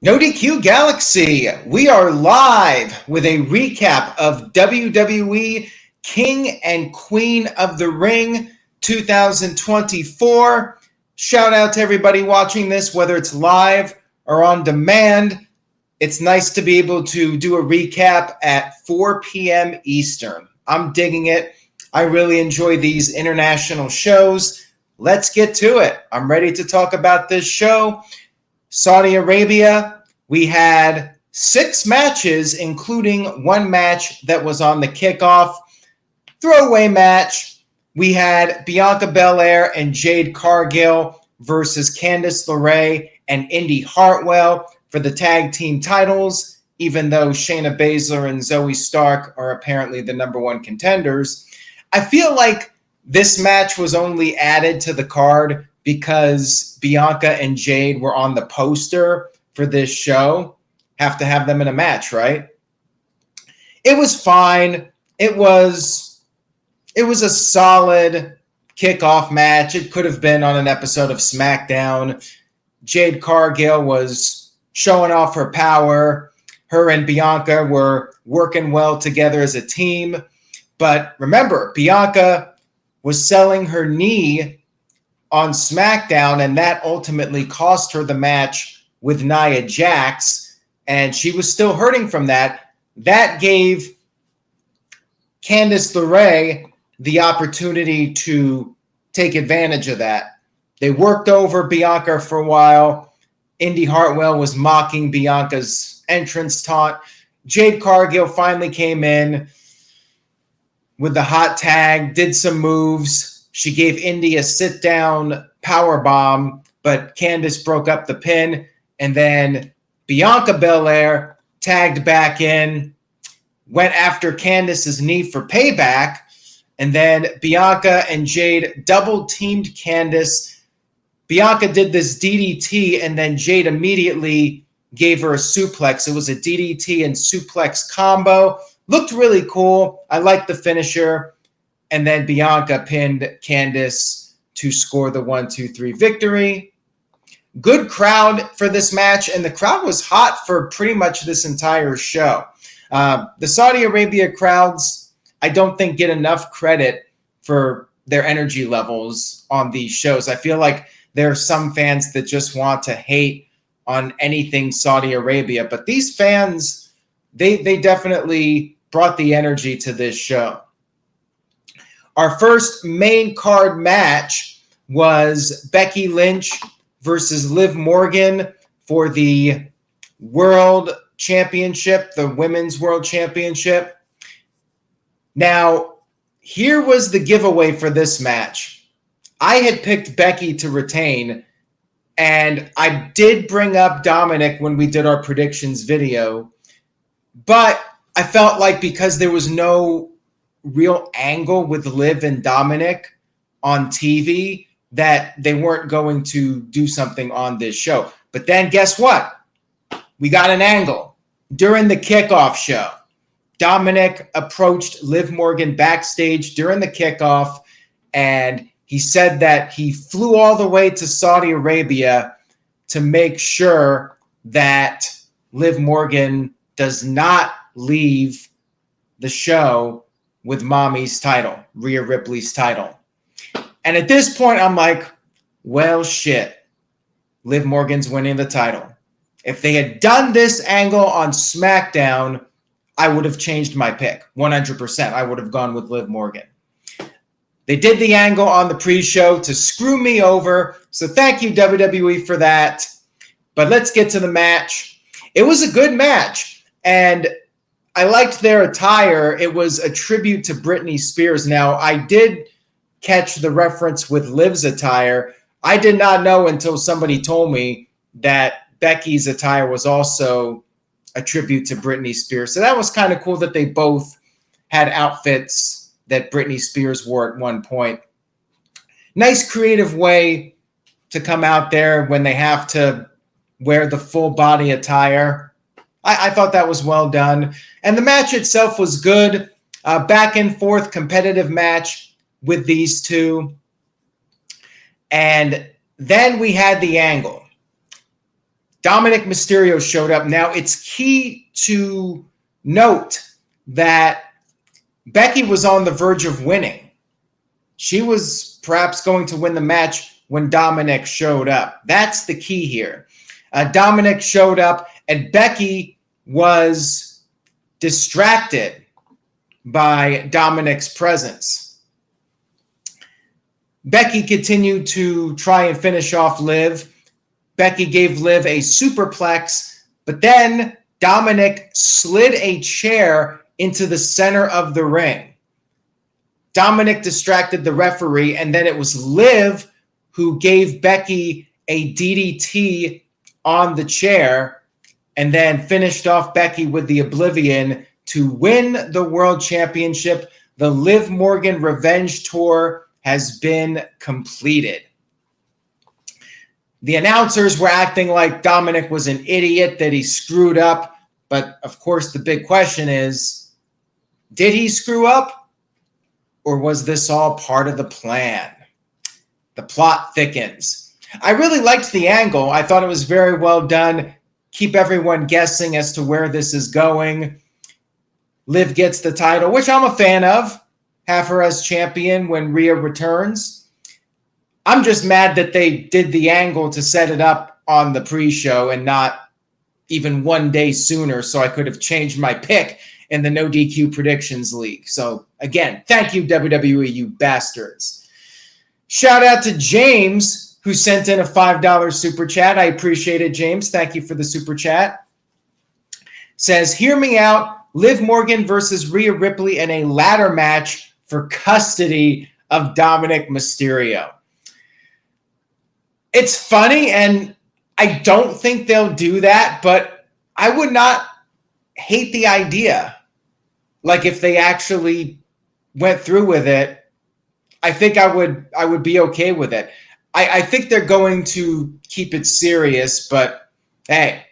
No DQ Galaxy, we are live with a recap of WWE King and Queen of the Ring 2024. Shout out to everybody watching this, whether it's live or on demand. It's nice to be able to do a recap at 4 p.m. Eastern. I'm digging it. I really enjoy these international shows. Let's get to it. I'm ready to talk about this show. Saudi Arabia, we had 6 matches, including one match that was on the kickoff. Throwaway match. We had Bianca Belair and Jade Cargill versus Candice LeRae and Indy Hartwell for the tag team titles, even though Shayna Baszler and Zoe Stark are apparently the number one contenders. I feel like this match was only added to the card because Bianca and Jade were on the poster for this show. Have to have them in a match, right? It was fine. It was a solid kickoff match. It could have been on an episode of SmackDown. Jade Cargill was showing off her power. Her and Bianca were working well together as a team. But remember, Bianca was selling her knee on SmackDown, and that ultimately cost her the match with Nia Jax, and she was still hurting from that. That gave Candice LeRae the opportunity to take advantage of that. They worked over Bianca for a while. Indy Hartwell was mocking Bianca's entrance taunt. Jade Cargill finally came in with the hot tag, did some moves. She gave Indy a sit-down power bomb, but Candice broke up the pin, and then Bianca Belair tagged back in, went after Candice's knee for payback, and then Bianca and Jade double-teamed Candice. Bianca did this DDT, and then Jade immediately gave her a suplex. It was a DDT and suplex combo. Looked really cool. I liked the finisher. And then Bianca pinned Candice to score the 1-2-3 victory. Good crowd for this match, and the crowd was hot for pretty much this entire show. The Saudi Arabia crowds, I don't think, get enough credit for their energy levels on these shows. I feel like there are some fans that just want to hate on anything Saudi Arabia, but these fans, they definitely brought the energy to this show. Our first main card match was Becky Lynch versus Liv Morgan for the World Championship, the Women's World Championship. Now, here was the giveaway for this match. I had picked Becky to retain, and I did bring up Dominic when we did our predictions video, but I felt like because there was no real angle with Liv and Dominic on TV, that they weren't going to do something on this show. But then guess what? We got an angle. During the kickoff show, Dominic approached Liv Morgan backstage during the kickoff, and he said that he flew all the way to Saudi Arabia to make sure that Liv Morgan does not leave the show with Mommy's title, Rhea Ripley's title. And at this point, I'm like, well, shit. Liv Morgan's winning the title. If they had done this angle on SmackDown, I would have changed my pick. 100%. I would have gone with Liv Morgan. They did the angle on the pre-show to screw me over. So thank you, WWE, for that. But let's get to the match. It was a good match. And I liked their attire. It was a tribute to Britney Spears. Now, I did catch the reference with Liv's attire. I did not know until somebody told me that Becky's attire was also a tribute to Britney Spears. So that was kind of cool that they both had outfits that Britney Spears wore at one point. Nice creative way to come out there when they have to wear the full body attire. I thought that was well done. And the match itself was good. Back and forth competitive match with these two. And then we had the angle. Dominic Mysterio showed up. Now, it's key to note that Becky was on the verge of winning. She was perhaps going to win the match when Dominic showed up. That's the key here. Dominic showed up, and Becky was distracted by Dominic's presence. Becky continued to try and finish off Liv. Becky gave Liv a superplex, but then Dominic slid a chair into the center of the ring. Dominic distracted the referee, and then it was Liv who gave Becky a DDT on the chair and then finished off Becky with the Oblivion to win the World Championship. The Liv Morgan Revenge Tour has been completed. The announcers were acting like Dominic was an idiot, that he screwed up. But, of course, the big question is, did he screw up? Or was this all part of the plan? The plot thickens. I really liked the angle. I thought it was very well done. Keep everyone guessing as to where this is going. Liv gets the title, which I'm a fan of. Have her as champion when Rhea returns. I'm just mad that they did the angle to set it up on the pre-show and not even 1 day sooner, so I could have changed my pick in the No DQ Predictions League. So, again, thank you, WWE, you bastards. Shout out to James, who sent in a $5 super chat. I appreciate it, James. Thank you for the super chat. Says, hear me out. Liv Morgan versus Rhea Ripley in a ladder match for custody of Dominic Mysterio. It's funny, and I don't think they'll do that, but I would not hate the idea. Like, if they actually went through with it, I think I would be okay with it. I think they're going to keep it serious, but hey,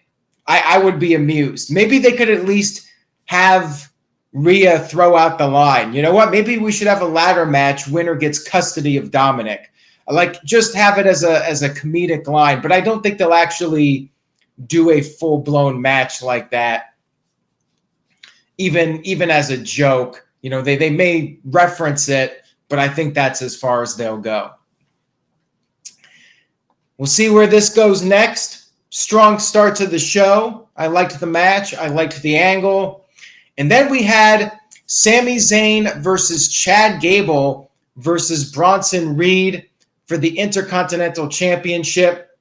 I would be amused. Maybe they could at least have Rhea throw out the line. You know what? Maybe we should have a ladder match. Winner gets custody of Dominic. Like, just have it as a comedic line. But I don't think they'll actually do a full-blown match like that. Even as a joke. You know, they may reference it, but I think that's as far as they'll go. We'll see where this goes next. Strong start to the show. I liked the match. I liked the angle. And then we had Sami Zayn versus Chad Gable versus Bronson Reed for the Intercontinental Championship.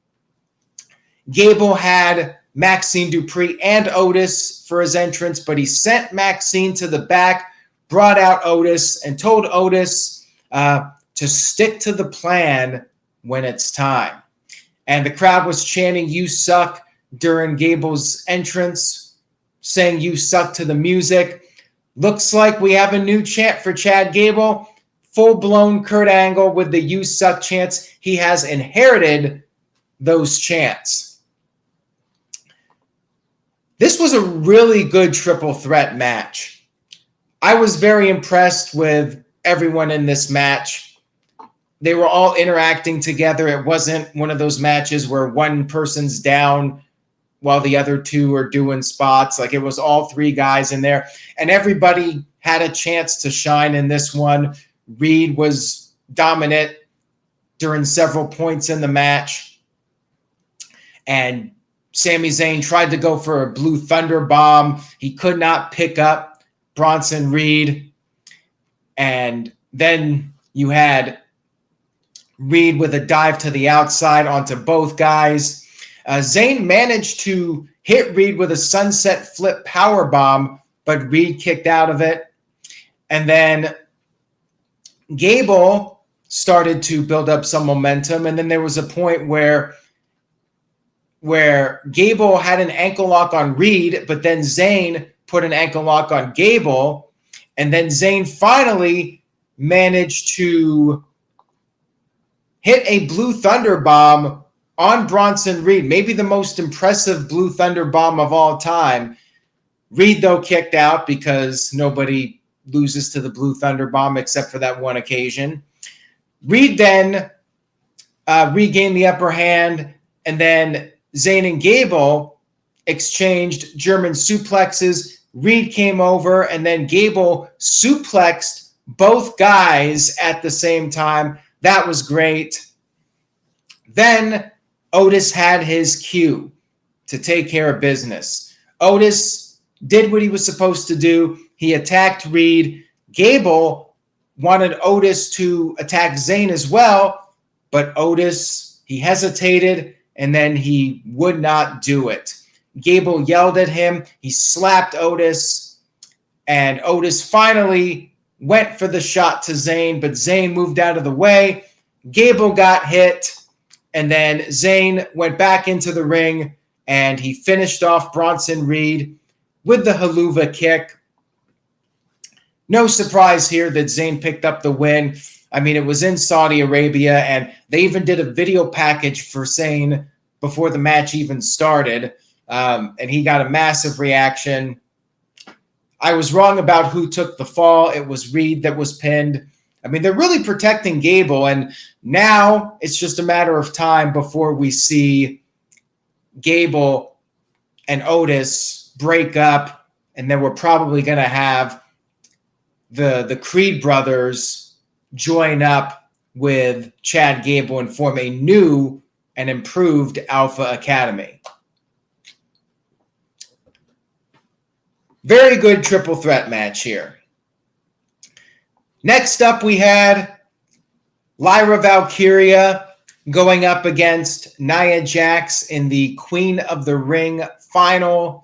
Gable had Maxine Dupree and Otis for his entrance, but he sent Maxine to the back, brought out Otis, and told Otis to stick to the plan when it's time. And the crowd was chanting, "You suck," during Gable's entrance, saying "You suck" to the music. Looks like we have a new chant for Chad Gable. Full-blown Kurt Angle with the "You suck" chants. He has inherited those chants. This was a really good triple threat match. I was very impressed with everyone in this match. They were all interacting together. It wasn't one of those matches where one person's down while the other two are doing spots. Like, it was all three guys in there. And everybody had a chance to shine in this one. Reed was dominant during several points in the match. And Sami Zayn tried to go for a Blue Thunder Bomb. He could not pick up Bronson Reed. And then you had Reed with a dive to the outside onto both guys. Zayn managed to hit Reed with a sunset flip power bomb, but Reed kicked out of it. And then Gable started to build up some momentum, and then there was a point where Gable had an ankle lock on Reed, but then Zayn put an ankle lock on Gable, and then Zayn finally managed to hit a Blue Thunder Bomb on Bronson Reed, maybe the most impressive Blue Thunder Bomb of all time. Reed, though, kicked out because nobody loses to the Blue Thunder Bomb except for that one occasion. Reed then regained the upper hand, and then Zayn and Gable exchanged German suplexes. Reed came over, and then Gable suplexed both guys at the same time. That was great. Then Otis had his cue to take care of business. Otis did what he was supposed to do. He attacked Reed. Gable wanted Otis to attack Zayn as well, but Otis, he hesitated, and then he would not do it. Gable yelled at him. He slapped Otis, and Otis finally went for the shot to Zayn, but Zayn moved out of the way. Gable got hit, and then Zayn went back into the ring, and he finished off Bronson Reed with the haluva kick. No surprise here that Zayn picked up the win. I mean, it was in Saudi Arabia, and they even did a video package for Zayn before the match even started, and he got a massive reaction. I was wrong about who took the fall. It was Reed that was pinned. I mean, they're really protecting Gable, and now it's just a matter of time before we see Gable and Otis break up, and then we're probably going to have the Creed brothers join up with Chad Gable and form a new and improved Alpha Academy. Very good triple threat match here. Next up, we had Lyra Valkyria going up against Nia Jax in the Queen of the Ring final.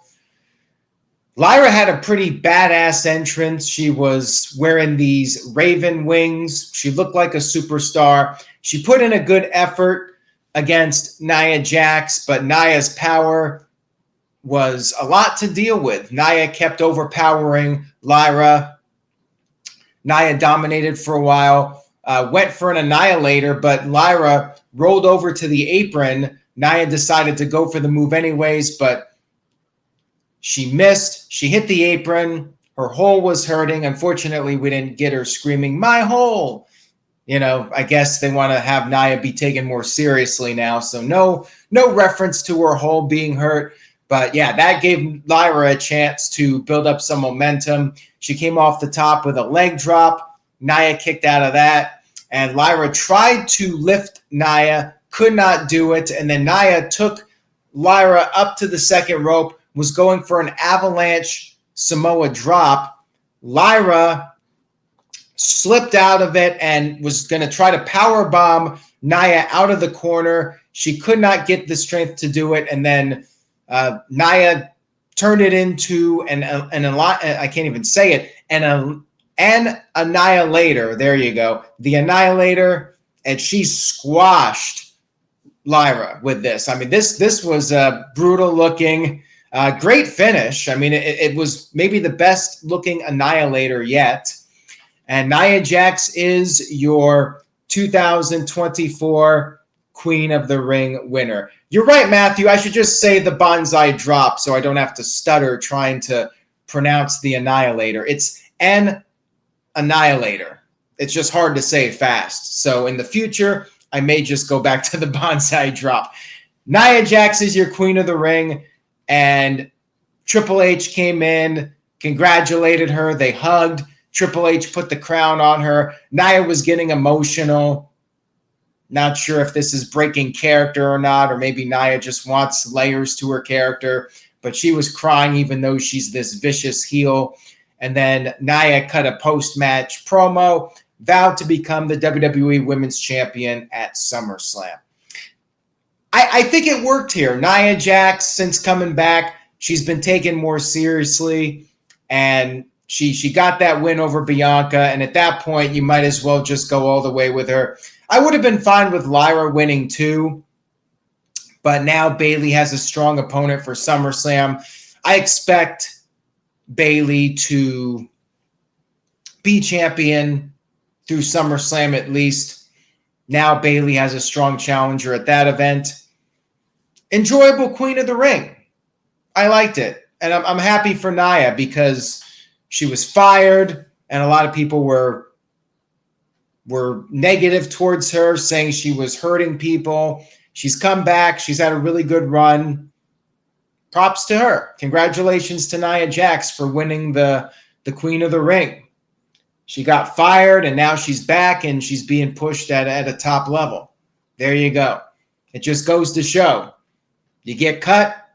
Lyra had a pretty badass entrance. She was wearing these raven wings. She looked like a superstar. She put in a good effort against Nia Jax, but Nia's power was a lot to deal with. Nia kept overpowering Lyra. Nia dominated for a while, went for an annihilator, but Lyra rolled over to the apron. Nia decided to go for the move anyways, but she missed. She hit the apron. Her hole was hurting. Unfortunately, we didn't get her screaming, "My hole!" You know, I guess they want to have Nia be taken more seriously now. So no reference to her hole being hurt. But yeah, that gave Lyra a chance to build up some momentum. She came off the top with a leg drop. Nia kicked out of that. And Lyra tried to lift Nia, could not do it. And then Nia took Lyra up to the second rope, was going for an avalanche Samoa drop. Lyra slipped out of it and was going to try to powerbomb Nia out of the corner. She could not get the strength to do it. And then Nia turned it into I can't even say it, an annihilator. There you go. The annihilator, and she squashed Lyra with this. I mean, this was a brutal looking, great finish. I mean, it was maybe the best looking annihilator yet. And Nia Jax is your 2024 Queen of the Ring winner. You're right, Matthew. I should just say the bonsai drop so I don't have to stutter trying to pronounce the annihilator. It's an annihilator. It's just hard to say fast. So in the future, I may just go back to the bonsai drop. Nia Jax is your Queen of the Ring, and Triple H came in, congratulated her. They hugged. Triple H put the crown on her. Nia was getting emotional. Not sure if this is breaking character or not, or maybe Nia just wants layers to her character, but she was crying even though she's this vicious heel. And then Nia cut a post-match promo, vowed to become the WWE Women's Champion at SummerSlam. I think it worked here. Nia Jax, since coming back, she's been taken more seriously, and she got that win over Bianca, and at that point, you might as well just go all the way with her. I would have been fine with Lyra winning too, but now Bayley has a strong opponent for SummerSlam. I expect Bayley to be champion through SummerSlam at least. Now Bayley has a strong challenger at that event. Enjoyable Queen of the Ring. I liked it. And I'm happy for Nia because she was fired and a lot of people were negative towards her, saying she was hurting people. She's come back. She's had a really good run. Props to her. Congratulations to Nia Jax for winning the Queen of the Ring. She got fired, and now she's back, and she's being pushed at a top level. There you go. It just goes to show. You get cut,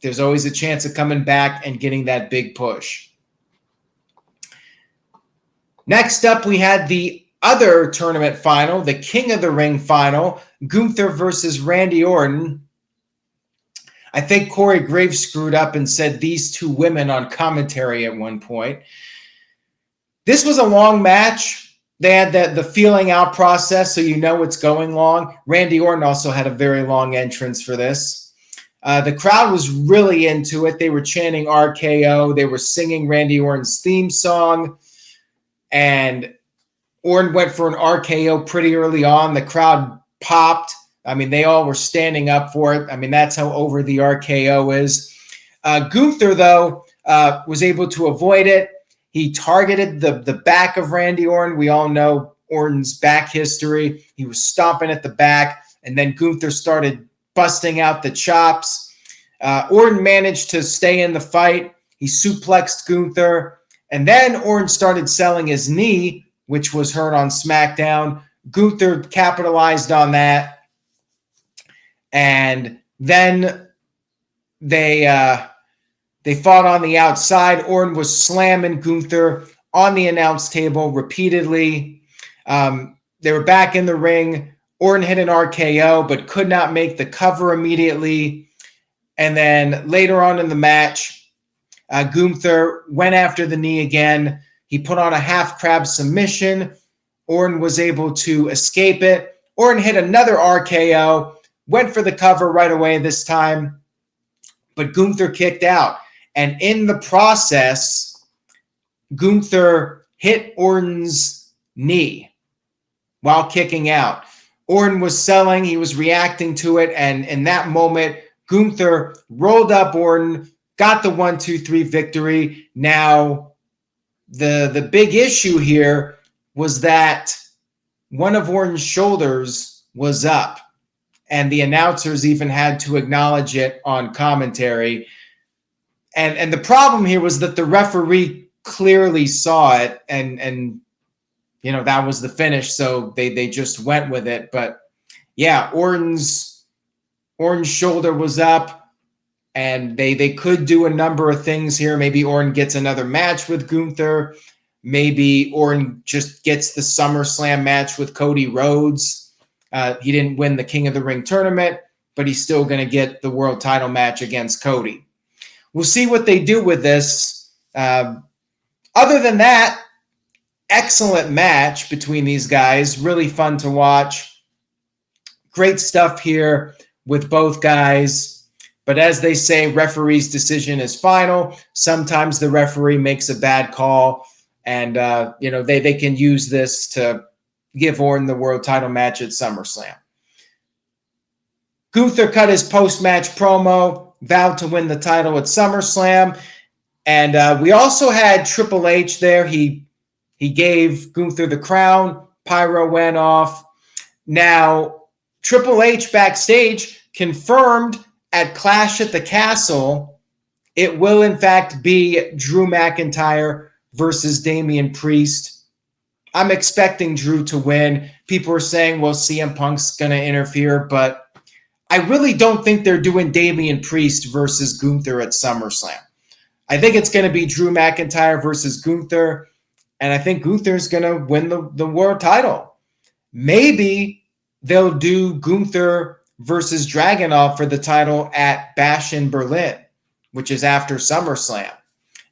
there's always a chance of coming back and getting that big push. Next up, we had the other tournament final, the King of the Ring final, Gunther versus Randy Orton. I think Corey Graves screwed up and said these two women on commentary at one point. This was a long match. They had the feeling out process, so you know it's going long. Randy Orton also had a very long entrance for this. The crowd was really into it. They were chanting RKO. They were singing Randy Orton's theme song. And Orton went for an RKO pretty early on. The crowd popped. I mean, they all were standing up for it. I mean, that's how over the RKO is. Gunther, though, was able to avoid it. He targeted the back of Randy Orton. We all know Orton's back history. He was stomping at the back, and then Gunther started busting out the chops. Orton managed to stay in the fight. He suplexed Gunther, and then Orton started selling his knee, which was hurt on SmackDown. Gunther capitalized on that, and then they fought on the outside. Orton was slamming Gunther on the announce table repeatedly. They were back in the ring. Orton hit an RKO, but could not make the cover immediately. And then later on in the match, Gunther went after the knee again. He put on a half crab submission. Orton was able to escape it. Orton hit another RKO, went for the cover right away this time, but Gunther kicked out. And in the process, Gunther hit Orton's knee while kicking out. Orton was selling. He was reacting to it. And in that moment, Gunther rolled up Orton, got the 1-2-3 victory. Now, the big issue here was that one of Orton's shoulders was up. And the announcers even had to acknowledge it on commentary. And the problem here was that the referee clearly saw it, and you know, that was the finish, so they just went with it. But yeah, Orton's shoulder was up, and they could do a number of things here. Maybe Orton gets another match with Gunther. Maybe Orton just gets the SummerSlam match with Cody Rhodes. He didn't win the King of the Ring tournament, but he's still going to get the world title match against Cody. We'll see what they do with this. Other than that, excellent match between these guys. Really fun to watch. Great stuff here with both guys. But as they say, referee's decision is final. Sometimes the referee makes a bad call, and you know, they can use this to give Orton the world title match at SummerSlam. Gunther cut his post-match promo, vowed to win the title at SummerSlam. And we also had Triple H there. He gave Gunther the crown. Pyro went off. Now, Triple H backstage confirmed at Clash at the Castle, it will in fact be Drew McIntyre versus Damian Priest. I'm expecting Drew to win. People are saying, well, CM Punk's going to interfere, but I really don't think they're doing Damian Priest versus Gunther at SummerSlam. I think it's going to be Drew McIntyre versus Gunther, and I think Gunther's going to win the world title. Maybe they'll do Gunther versus Dragunov for the title at Bash in Berlin, which is after SummerSlam,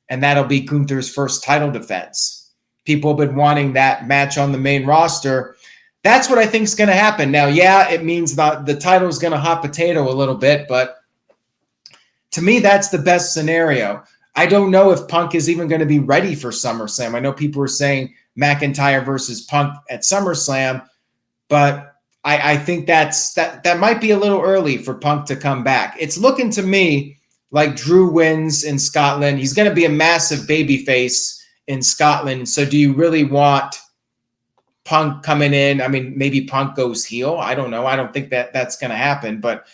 and that'll be Gunther's first title defense. People have been wanting that match on the main roster. That's what I think is going to happen. Now, yeah, it means that the title is going to hot potato a little bit, but to me, that's the best scenario. I don't know if Punk is even going to be ready for SummerSlam. I know people are saying McIntyre versus Punk at SummerSlam, but I think that might be a little early for Punk to come back. It's looking to me like Drew wins in Scotland. He's going to be a massive babyface in Scotland. So do you really want Punk coming in. I mean, maybe Punk goes heel. I don't know. I don't think that's going to happen, but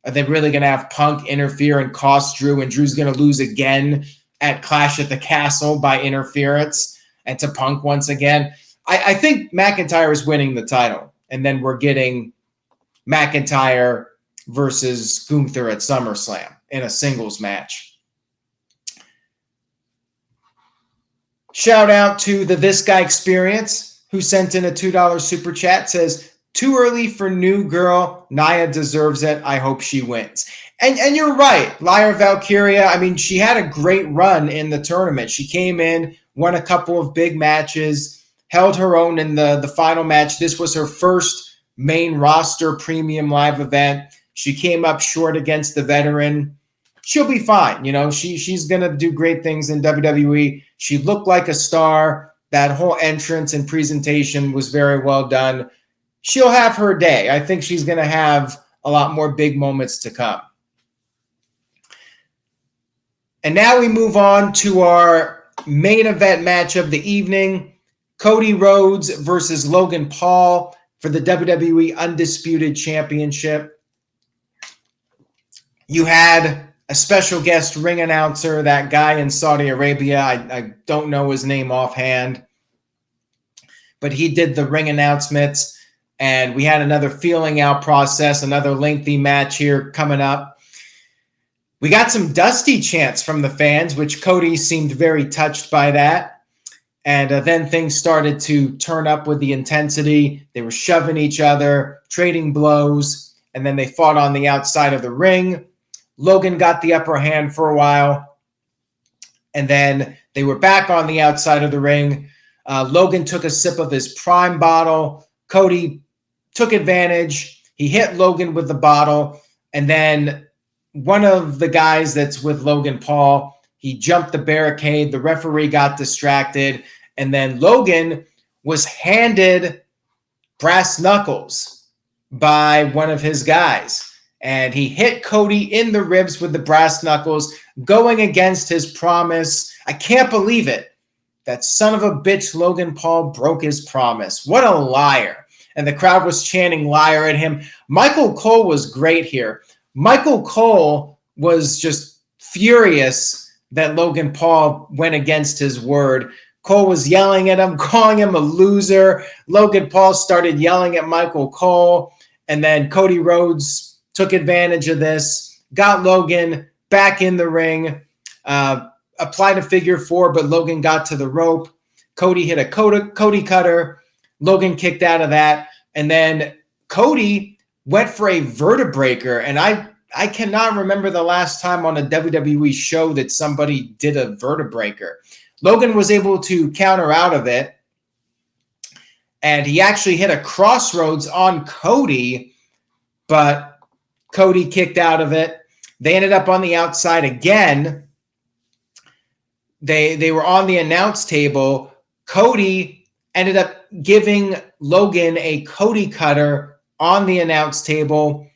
are they really going to have Punk interfere and cost Drew, and Drew's going to lose again at Clash at the Castle by interference and to Punk once again? I think McIntyre is winning the title, and then we're getting McIntyre versus Gunther at SummerSlam in a singles match. Shout out to the This Guy Experience, who sent in a $2 super chat, says, too early for new girl. Nia deserves it. I hope she wins. And you're right. Lyra Valkyria, I mean, she had a great run in the tournament. She came in, won a couple of big matches, held her own in the final match. This was her first main roster premium live event. She came up short against the veteran. She'll be fine. You know, she's going to do great things in WWE. She looked like a star. That whole entrance and presentation was very well done. She'll have her day. I think she's going to have a lot more big moments to come. And now we move on to our main event match of the evening. Cody Rhodes versus Logan Paul for the WWE Undisputed Championship. You had a special guest ring announcer, that guy in Saudi Arabia. I don't know his name offhand, but he did the ring announcements. And we had another feeling out process, another lengthy match here coming up. We got some Dusty chants from the fans, which Cody seemed very touched by that. And then things started to turn up with the intensity. They were shoving each other, trading blows, and then they fought on the outside of the ring. Logan got the upper hand for a while, and then they were back on the outside of the ring. Logan took a sip of his Prime bottle. Cody took advantage. He hit Logan with the bottle, and then one of the guys that's with Logan Paul, he jumped the barricade. The referee got distracted, and then Logan was handed brass knuckles by one of his guys, and he hit Cody in the ribs with the brass knuckles, going against his promise. I can't believe it. That son of a bitch Logan Paul broke his promise. What a liar. And the crowd was chanting liar at him. Michael Cole was great here. Michael Cole was just furious that Logan Paul went against his word. Cole was yelling at him, calling him a loser. Logan Paul started yelling at Michael Cole. And then Cody Rhodes took advantage of this, got Logan back in the ring, applied a figure four, but Logan got to the rope. Cody hit a Cody cutter. Logan kicked out of that. And then Cody went for a vertebraker. And I cannot remember the last time on a WWE show that somebody did a vertebraker. Logan was able to counter out of it. And he actually hit a crossroads on Cody, but Cody kicked out of it. They ended up on the outside again. They were on the announce table. Cody ended up giving Logan a Cody cutter on the announce table.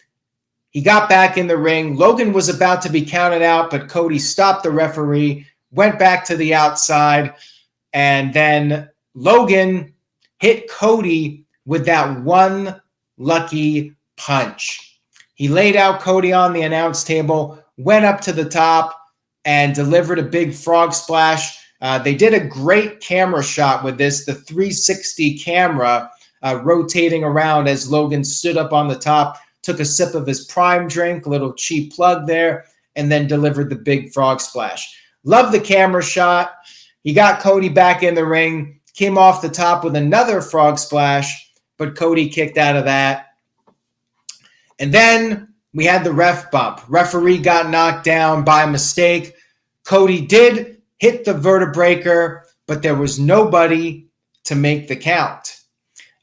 He got back in the ring. Logan was about to be counted out, but Cody stopped the referee, went back to the outside, and then Logan hit Cody with that one lucky punch. He laid out Cody on the announce table, went up to the top, and delivered a big frog splash. They did a great camera shot with this, the 360 camera rotating around as Logan stood up on the top, took a sip of his Prime drink, a little cheap plug there, and then delivered the big frog splash. Love the camera shot. He got Cody back in the ring, came off the top with another frog splash, but Cody kicked out of that. And then we had the ref bump. Referee got knocked down by mistake. Cody did hit the vertebraker, but there was nobody to make the count.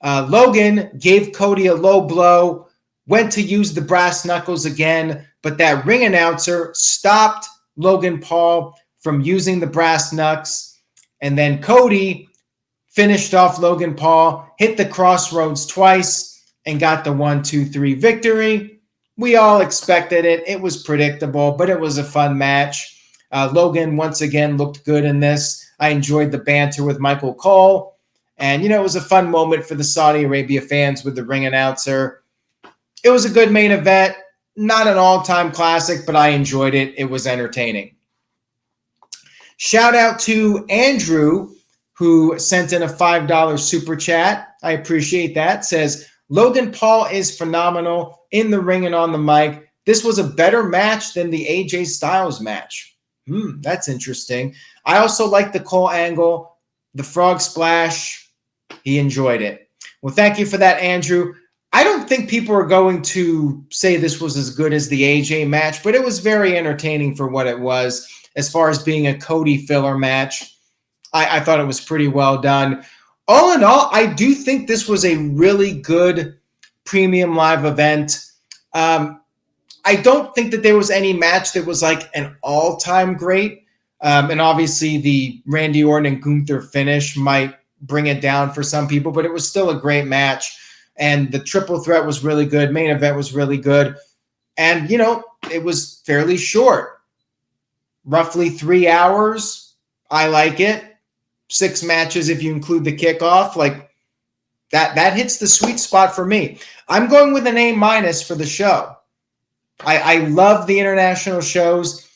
Logan gave Cody a low blow, went to use the brass knuckles again, but that ring announcer stopped Logan Paul from using the brass knucks. And then Cody finished off Logan Paul, hit the crossroads twice, and got the 1-2-3 victory. We all expected it. It was predictable, but it was a fun match. Logan once again looked good in this. I enjoyed the banter with Michael Cole. And, you know, it was a fun moment for the Saudi Arabia fans with the ring announcer. It was a good main event. Not an all-time classic, but I enjoyed it. It was entertaining. Shout out to Andrew, who sent in a $5 super chat. I appreciate that. Says, Logan Paul is phenomenal in the ring and on the mic. This was a better match than the AJ Styles match. That's interesting. I also like the Cole angle, the frog splash. He enjoyed it. Well, thank you for that, Andrew. I don't think people are going to say this was as good as the AJ match, but it was very entertaining for what it was as far as being a Cody filler match. I thought it was pretty well done. All in all, I do think this was a really good premium live event. I don't think that there was any match that was like an all-time great. And obviously the Randy Orton and Gunther finish might bring it down for some people, but it was still a great match. And the triple threat was really good. Main event was really good. And, you know, it was fairly short. Roughly 3 hours. I like it. 6 matches if you include the kickoff. Like, that hits the sweet spot for me. I'm going with an A- for the show. I love the international shows.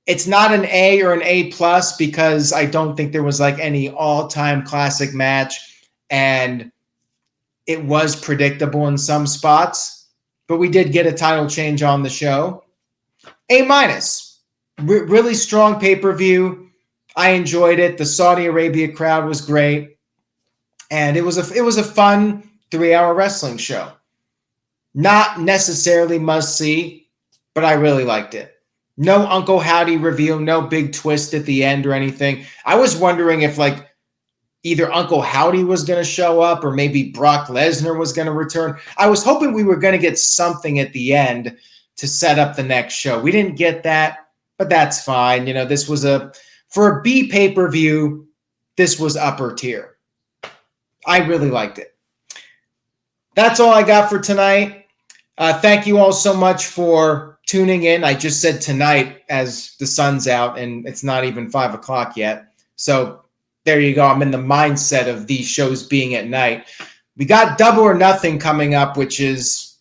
It's not an A or an A+ because I don't think there was like any all-time classic match, and it was predictable in some spots, but we did get a title change on the show. A-. Really strong pay-per-view. I enjoyed it. The Saudi Arabia crowd was great, and it was a fun 3-hour wrestling show. Not necessarily must-see, but I really liked it. No Uncle Howdy reveal, no big twist at the end or anything. I was wondering if like either Uncle Howdy was going to show up or maybe Brock Lesnar was going to return. I was hoping we were going to get something at the end to set up the next show. We didn't get that, but that's fine. You know, this was for a B pay-per-view, this was upper tier. I really liked it. That's all I got for tonight. Thank you all so much for tuning in. I just said tonight as the sun's out and it's not even 5 o'clock yet. So there you go. I'm in the mindset of these shows being at night. We got Double or Nothing coming up, which is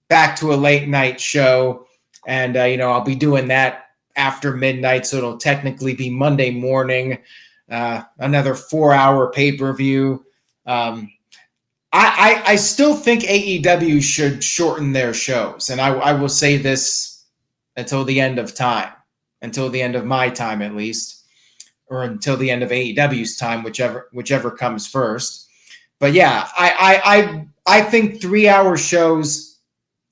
back to a late night show. And, you know, I'll be doing that after midnight. So it'll technically be Monday morning, another 4-hour pay-per-view. I still think AEW should shorten their shows. And I will say this until the end of time, until the end of my time at least, or until the end of AEW's time, whichever comes first. But yeah, I think 3-hour shows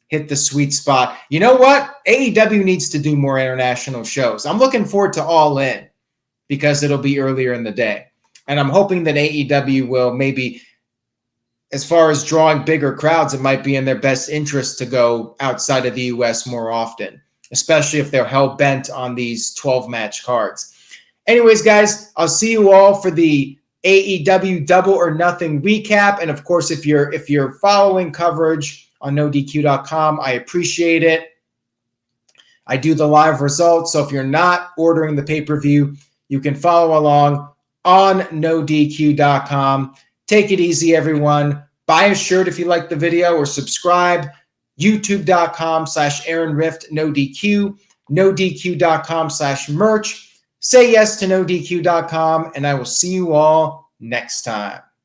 hit the sweet spot. You know what? AEW needs to do more international shows. I'm looking forward to All In because it'll be earlier in the day. And I'm hoping that AEW will maybe, as far as drawing bigger crowds, it might be in their best interest to go outside of the U.S. more often, especially if they're hell-bent on these 12-match cards. Anyways, guys, I'll see you all for the AEW Double or Nothing recap. And, of course, if you're following coverage on NoDQ.com, I appreciate it. I do the live results, so if you're not ordering the pay-per-view, you can follow along on NoDQ.com. Take it easy, everyone. Buy a shirt if you like the video or subscribe. YouTube.com/AaronRift, NoDQ. NoDQ.com/merch. Say yes to NoDQ.com, and I will see you all next time.